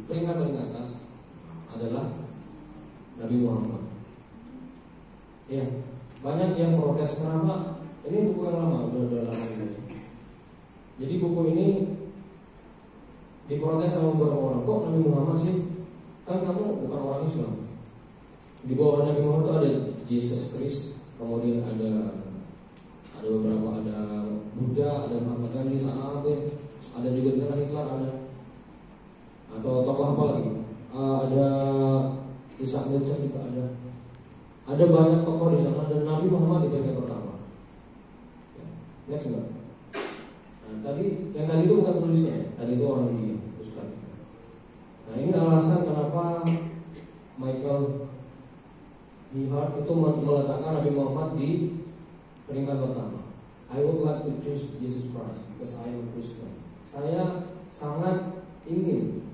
peringkat paling atas adalah Nabi Muhammad. Ya, banyak yang protes kenapa ini buku yang lama, udah lama ini. Jadi buku ini diprotes sama beberapa orang. Kok Nabi Muhammad sih? Kan kamu bukan orang Islam. Di bawah Nabi Muhammad itu ada Jesus Christ, kemudian ada beberapa, ada Buddha, ada Muhammad Gandhi, ada juga di sana Hitler, ada atau tokoh apa lagi? Ada Isaac Newton juga ada. Ada banyak tokoh di sana dan Nabi Muhammad di peringkat pertama. Ya, next enggak? Nah, yang tadi itu bukan tulisnya, tadi itu orang India, Ustaz. Nah, ini alasan kenapa Michael Hart itu meletakkan Nabi Muhammad di peringkat pertama. I would like to choose Jesus Christ because I am a Christian. Saya sangat ingin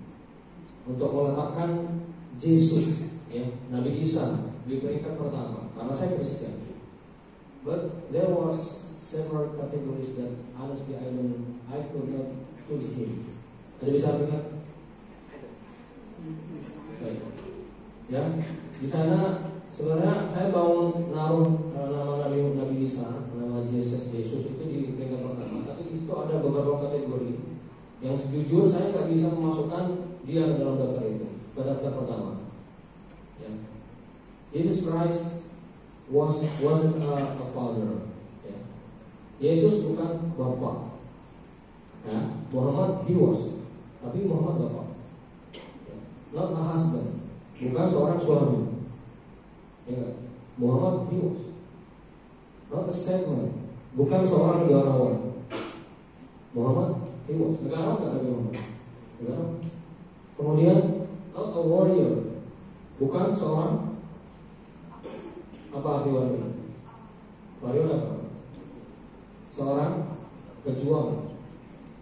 untuk meletakkan Yesus, ya, Nabi Isa di peringkat pertama karena saya Kristen. But there was several categories that honestly I could not choose him. Ada bisa lihat? Ya, di sana sebenarnya saya mau naruh nama Nabi Isa, nama Yesus itu di peringkat pertama. Tapi di situ ada beberapa kategori yang sejujur saya nggak bisa memasukkan dia ke dalam daftar itu, ke daftar pertama. Ya. Jesus Christ wasn't a father. Ya. Yesus bukan bapak. Ya. Muhammad he was, tapi Muhammad bapak. Ya. Not a husband, bukan seorang suami. Ya, Muhammad he was not a statesman, bukan seorang negarawan. Muhammad he was negarawan nggak Nabi Muhammad? Negarawan. Kemudian not a warrior, bukan seorang apa arti warrior? Warrior apa? Seorang pejuang,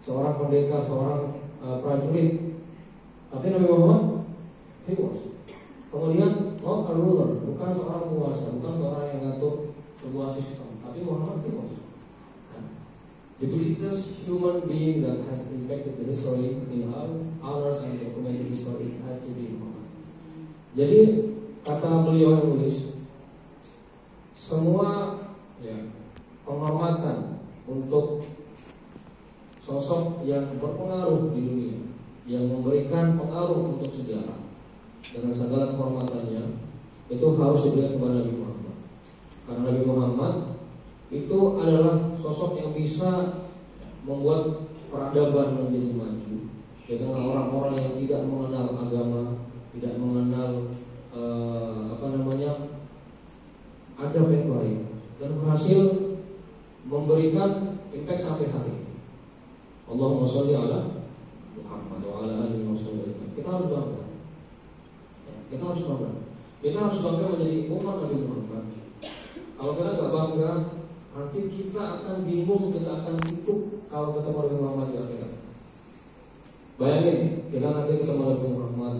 seorang pendekar, seorang prajurit. Tapi Nabi Muhammad he was. Kemudian not a ruler, bukan seorang penguasa, bukan seorang yang ngatur sebuah sistem, tapi Muhammad he was. The greatest human being that has impacted the history in all honors and documented history had to be Muhammad. Jadi kata beliau yang menulis, semua ya, penghormatan untuk sosok yang berpengaruh di dunia, yang memberikan pengaruh untuk sejarah dengan segala kehormatannya, itu harus diberikan kepada Nabi Muhammad. Karena Nabi Muhammad itu adalah sosok yang bisa membuat peradaban menjadi maju di tengah orang-orang yang tidak mengenal agama, tidak mengenal adab yang baik, dan berhasil memberikan impact sampai hari ini. Allahumma sholli ala Muhammad wa ala alihi wasallam. Kita harus bangga. Kita harus bangga. Kita harus bangga menjadi umat Nabi Muhammad. Kalau kita nggak bangga, nanti kita akan bingung, kita akan tutup kalau ketemu Nabi Muhammad di akhirat. Bayangin, kita nanti ketemu Nabi Muhammad,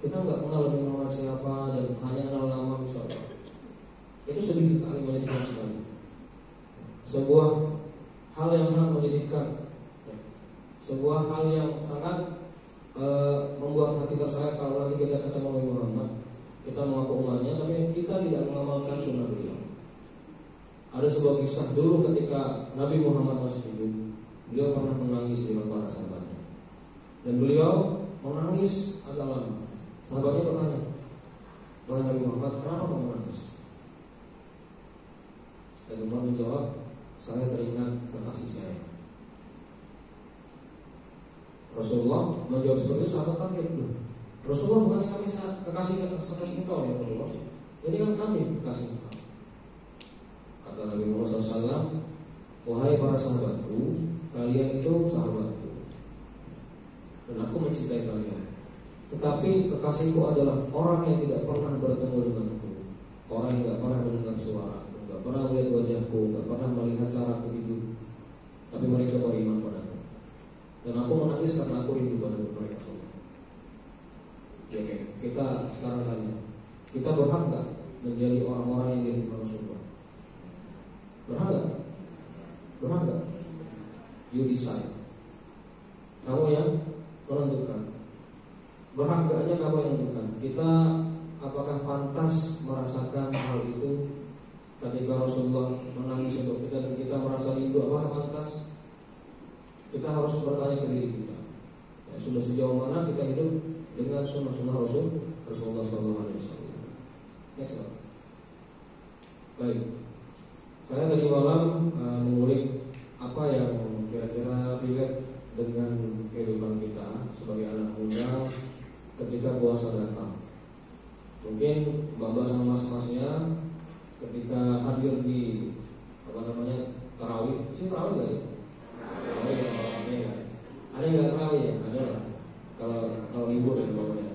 kita nggak kenal Nabi Muhammad siapa dan hanya kenal nama misalnya. Itu sedih sekali, menyedihkan sekali. Sebuah hal yang sangat menyedihkan, sebuah hal yang sangat membuat hati tersayat kalau nanti kita ketemu Nabi Muhammad, kita mengaku umatnya, tapi kita tidak mengamalkan sunnah beliau. Ada sebuah kisah dulu ketika Nabi Muhammad masih hidup, beliau pernah menangis di depan para sahabatnya, dan beliau menangis agak lama. Sahabatnya bertanya, wahai Nabi Muhammad, kenapa kamu menangis? Dan Umar menjawab, saya teringat kekasih saya. Rasulullah menjawab seperti itu, sahabat kaget. Rasulullah bukannya kami kekasih engkau ya Rasulullah, jadi kan kami kekasih engkau. Kata Nabi Muhammad SAW, wahai para sahabatku, kalian itu sahabatku, dan aku mencintai kalian. Tetapi kekasihku adalah orang yang tidak pernah bertemu denganku, orang yang tidak pernah mendengar suaraku, tidak pernah melihat wajahku, tidak pernah melihat caraku hidup, tapi mereka beriman padaku. Dan aku menangis karena aku rindu pada mereka semua. Ya, kita sekarang tanya, kita berhak gak menjadi orang-orang yang dirindukan Rasulullah? Berhak gak? Berhak gak? You decide. Kamu yang menentukan. Berhak gaknya kamu yang menentukan. Kita apakah pantas merasakan hal itu ketika Rasulullah menangis untuk kita dan kita merasa rindu? Apakah pantas? Kita harus bertanya ke diri kita. Ya, sudah sejauh mana kita hidup dengan sunnah-sunnah Rasulullah SAW. Next slide. Baik, saya tadi malam mengulik apa yang kira-kira relate dengan kehidupan kita sebagai anak muda ketika puasa datang. Mungkin bapak sama mas-masnya ketika hadir di tarawih, sih tarawih nggak sih? Tarawih ya, ada yang nggak tarawih ya? Ada lah. Kalau libur ya bapaknya.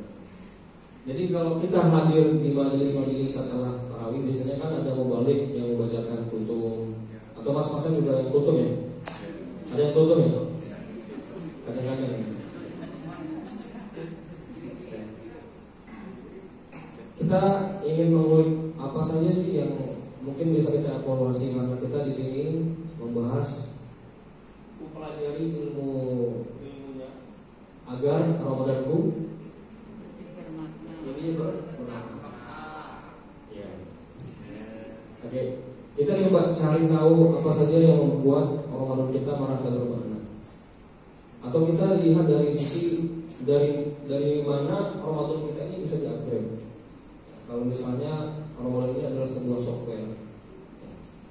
Jadi kalau kita hadir di majelis-majelis setelah tarawih, biasanya kan ada mubalik yang membacakan tutup, atau mas-masnya juga yang tutup ya? Ada yang tutup ya? Kadang-kadang. Kita ingin mengulik apa saja sih yang mungkin bisa kita evaluasi, karena kita di sini membahas mempelajari ilmunya agar Ramadanku ini bermanfaat. Ya. Oke, kita coba cari tahu apa saja yang membuat Ramadan kita merasa bermakna. Atau kita lihat dari sisi dari mana Ramadan kita ini bisa di-upgrade. Kalau misalnya Ramadan ini adalah sebuah software,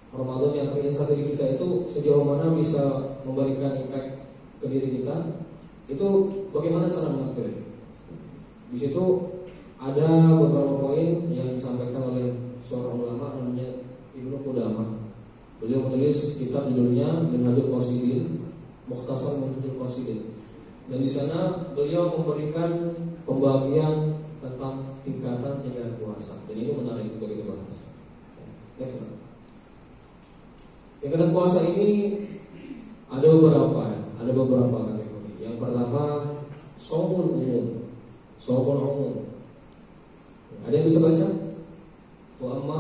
Ramadan yang terinstal di kita itu sejauh mana bisa memberikan impact ke diri kita, itu bagaimana cara mengupgrade. Di situ ada beberapa poin yang disampaikan oleh seorang ulama namanya Ibnu Qudamah. Beliau menulis kitab judulnya Minhajul Qasidin, Mukhtasar Minhajul Qasidin. Dan di sana beliau memberikan pembagian tentang tingkatan puasa. Jadi ini menarik untuk kita bahas. Next slide. Tingkatan puasa ini ada beberapa kategori. Yang pertama, shaumul umum. Ada yang bisa baca? Wa amma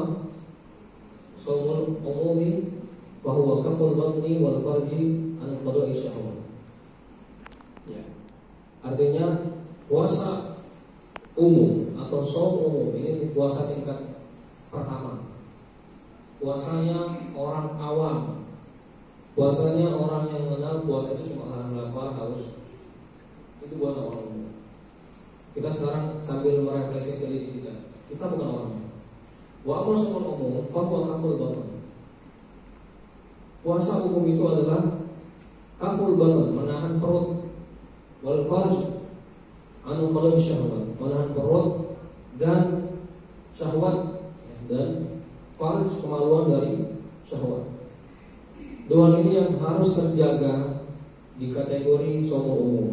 shaumul umumi fa huwa kaful batni wal farji an qada'i syahwat. Ya. Artinya puasa umum atau shaum umum ini puasa tingkat pertama. Puasanya orang awam. Puasanya orang yang mengenal puasa itu cuma nahan lapar, haus. Itu puasa orang umum. Kita sekarang sambil merefleksi ke diri kita. Kita bukan orangnya. Wa amma shaumul umum fa huwa kaful batn. Puasa umum itu adalah kaful batn, menahan perut, wal farj anu qada'i syahwat, menahan perut dan syahwat, dan farj kemaluan dari syahwat. Dua ini yang harus terjaga di kategori shaumul umum.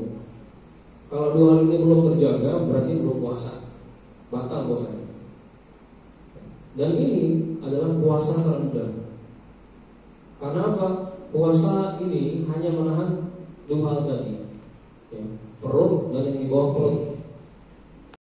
Kalau dua hal ini belum terjaga, berarti belum puasa, batal puasanya. Dan ini adalah puasa terendah. Karena apa? Puasa ini hanya menahan dua hal tadi, ya, perut dan yang di bawah perut.